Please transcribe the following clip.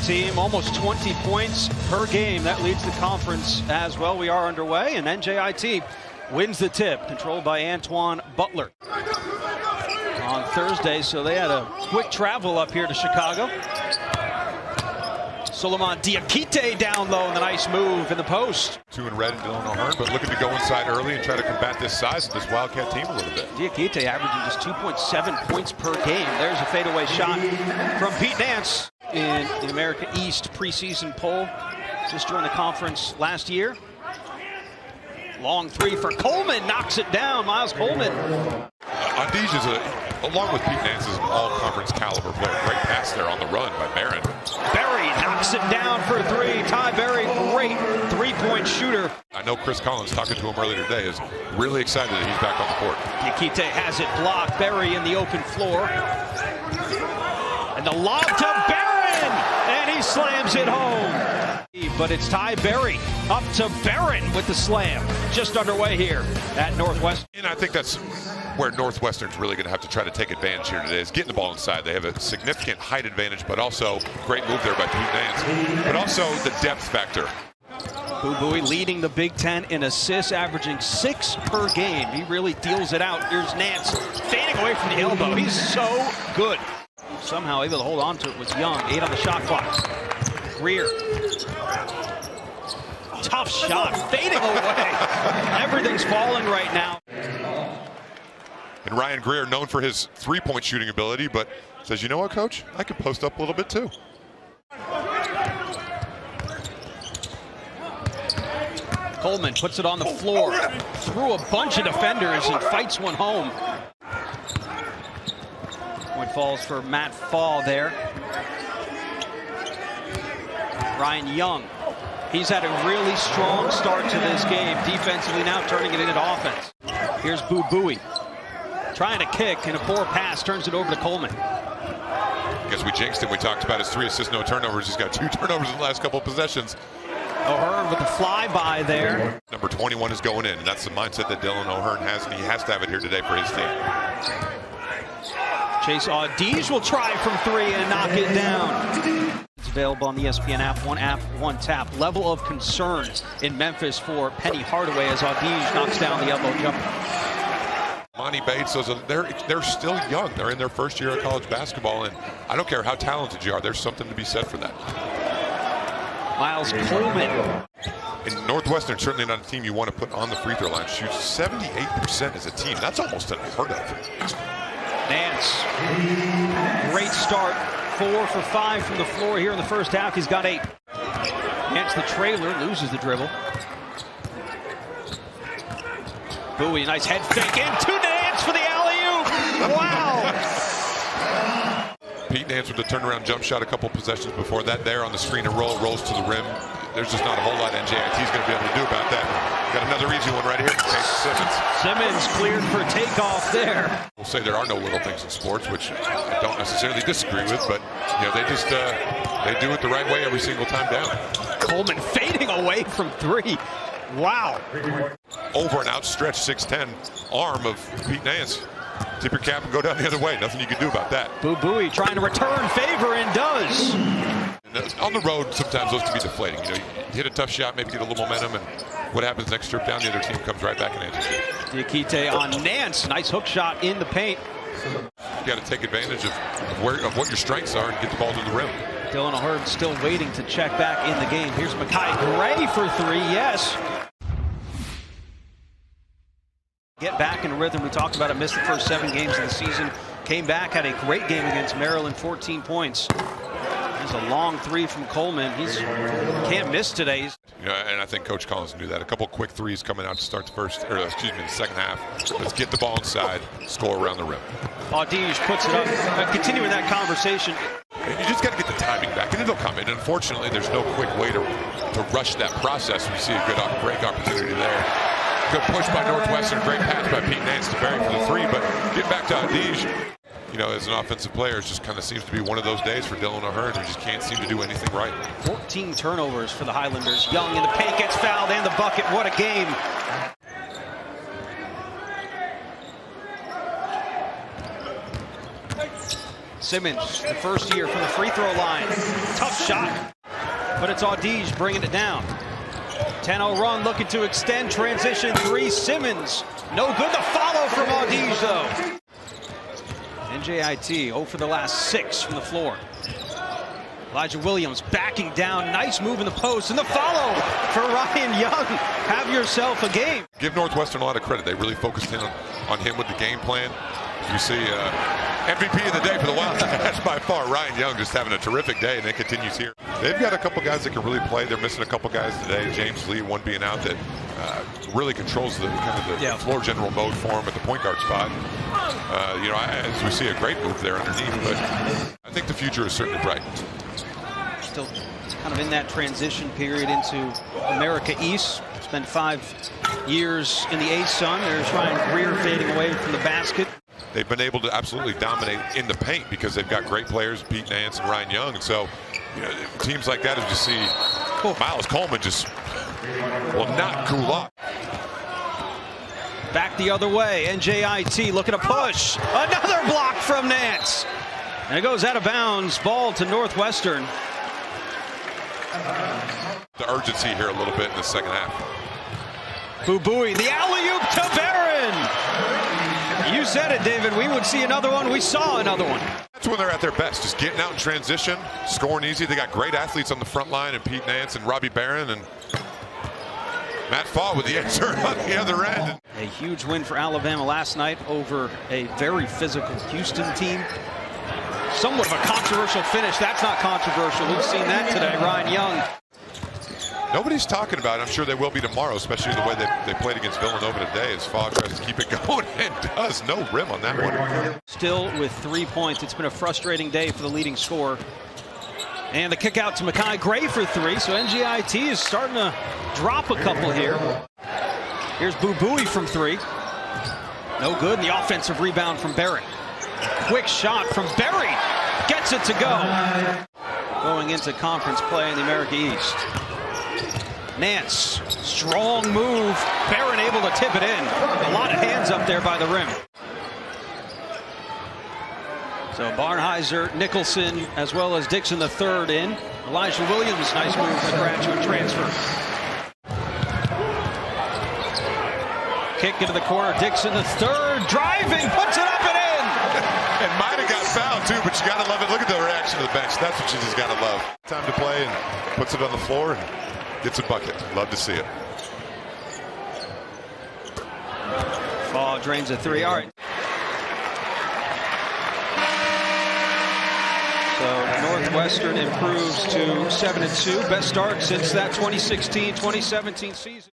team, almost 20 points per game. That leads the conference as well. We are underway, and NJIT wins the tip, controlled by Antoine Butler on Thursday. So they had a quick travel up here to Chicago. Solomon N.J.I.T down low, and the nice move in the post. Two in red, Dylan O'Hearn, but looking to go inside early and try to combat this size of this Wildcat team a little bit. N.J.I.T averaging just 2.7 points per game. There's a fadeaway shot from Pete Nance in the America East preseason poll. Just joined the conference last year. Long three for Coleman, knocks it down. Miles Coleman. N.J.I.T is, along with Pete Nance, is an all-conference caliber player. Great pass there on the run by Barron. Berry knocks it down for three. Ty Berry, great three-point shooter. I know Chris Collins, talking to him earlier today, is really excited that he's back on the court. N.J.I.T has it blocked. Berry in the open floor. And the lob to Barron, and he slams it home. But it's Ty Berry up to Barron with the slam. Just underway here at Northwestern. And I think that's where Northwestern's really going to have to try to take advantage here today, is getting the ball inside. They have a significant height advantage, but also great move there by Pete Nance, but also the depth factor. Boo Buie leading the Big Ten in assists, averaging 6 per game. He really deals it out. Here's Nance fading away from the elbow. He's so good. Somehow able to hold on to it was Young. 8 on the shot clock. Greer. Tough shot, fading away. Everything's falling right now. And Ryan Greer, known for his three-point shooting ability, but says, you know what, Coach? I can post up a little bit too. Coleman puts it on the floor, through a bunch of defenders and fights one home. Point falls for Matt Fall there. Ryan Young, he's had a really strong start to this game. Defensively now turning it into offense. Here's Boo Buie. Trying to kick, and a poor pass turns it over to Coleman. I guess we jinxed him. We talked about his 3 assists, no turnovers. He's got 2 turnovers in the last couple of possessions. O'Hearn with the flyby there. Number 21 is going in, and that's the mindset that Dylan O'Hearn has, and he has to have it here today for his team. Chase Audige will try from 3 and knock it down. It's available on the ESPN app, one tap. Level of concern in Memphis for Penny Hardaway as Audige knocks down the elbow jumper. Monty Bates, they're still young. They're in their first year of college basketball, and I don't care how talented you are, there's something to be said for that. Miles Coleman. In Northwestern, certainly not a team you want to put on the free throw line. Shoots 78% as a team. That's almost unheard of. Nance, great start. 4 for 5 from the floor here in the first half. He's got 8. Nance, the trailer, loses the dribble. Buie, nice head fake into Nance for the alley-oop. Wow. Pete Nance with the turnaround jump shot a couple possessions before that there on the screen and roll, rolls to the rim. There's just not a whole lot N.J.I.T is going to be able to do about that. Got another easy one right here from Casey Simmons. Simmons cleared for takeoff there. We'll say there are no little things in sports, which I don't necessarily disagree with, but you know, they just they do it the right way every single time down. Coleman fading away from 3. Wow. Over an outstretched 6'10" arm of Pete Nance. Tip your cap and go down the other way. Nothing you can do about that. Boo Buie trying to return favor and does. And on the road, sometimes those can be deflating. You know, you hit a tough shot, maybe get a little momentum, and what happens next trip down, the other team comes right back and answers it. N.J.I.T on Nance. Nice hook shot in the paint. You got to take advantage of what your strengths are and get the ball to the rim. Dylan O'Hearn still waiting to check back in the game. Here's Makai Gray for 3. Yes. Get back in rhythm. We talked about it. Missed the first 7 games of the season. Came back, had a great game against Maryland, 14 points. There's a long 3 from Coleman. He can't miss today. Yeah, and I think Coach Collins knew that. A couple quick threes coming out to start the the second half. Let's get the ball inside, score around the rim. Audige puts it up. Continuing that conversation. And you just got to get the timing back, and it'll come. And unfortunately, there's no quick way to rush that process. We see a good break opportunity there. Good push by Northwestern. Great pass by Pete Nance to Berry for the 3. But get back to Audige. You know, as an offensive player, it just kind of seems to be one of those days for Dylan O'Hearn, who just can't seem to do anything right. 14 turnovers for the Highlanders. Young in the paint gets fouled and the bucket. What a game. Simmons, the first year from the free throw line. Tough shot, but it's Audige bringing it down. 10-0 run, looking to extend, transition three, Simmons. No good, the follow from Audige though. NJIT 0 for the last 6 from the floor. Elijah Williams backing down, nice move in the post, and the follow for Ryan Young. Have yourself a game. Give Northwestern a lot of credit. They really focused in on him with the game plan. You see MVP of the day for the Wildcats by far, Ryan Young, just having a terrific day, and it continues here. They've got a couple guys that can really play. They're missing a couple guys today. James Lee, one being out, that really controls the the floor general mode for him at the point guard spot. As we see a great move there underneath, but I think the future is certainly bright. Still kind of in that transition period into America East. Spent 5 years in the ASUN. There's Ryan Greer fading away from the basket. They've been able to absolutely dominate in the paint because they've got great players, Pete Nance and Ryan Young. And so, teams like that, as you see, Miles Coleman just will not cool off. Back the other way, NJIT looking to push. Another block from Nance. And it goes out of bounds. Ball to Northwestern. The urgency here a little bit in the second half. Bubui, the alley-oop to Barron. You said it, David. We would see another one. We saw another one. That's when they're at their best, just getting out in transition, scoring easy. They got great athletes on the front line, and Pete Nance and Robbie Barron, and Matt Faw with the answer on the other end. A huge win for Alabama last night over a very physical Houston team. Somewhat of a controversial finish. That's not controversial. We've seen that today. Ryan Young. Nobody's talking about it. I'm sure they will be tomorrow, especially the way they played against Villanova today, as Faw tries to keep it going and does. No rim on that one. Still with 3 points. It's been a frustrating day for the leading scorer. And the kick out to Makai Gray for 3. So NJIT is starting to drop a couple here. Here's Bubui from 3. No good. And the offensive rebound from Barrett. Quick shot from Berry. Gets it to go. Going into conference play in the America East. Nance, strong move. Barron able to tip it in. A lot of hands up there by the rim. So Barnheiser, Nicholson, as well as Dixon the third in. Elijah Williams, nice move for the graduate transfer. Kick into the corner. Dixon the third, driving, puts it up and in. It might have got fouled too, but you got to love it. Look at the reaction of the bench. That's what you just got to love. Time to play, and puts it on the floor and gets a bucket. Love to see it. Faw drains a 3. All right. So Northwestern improves to 7-2. Best start since that 2016-2017 season.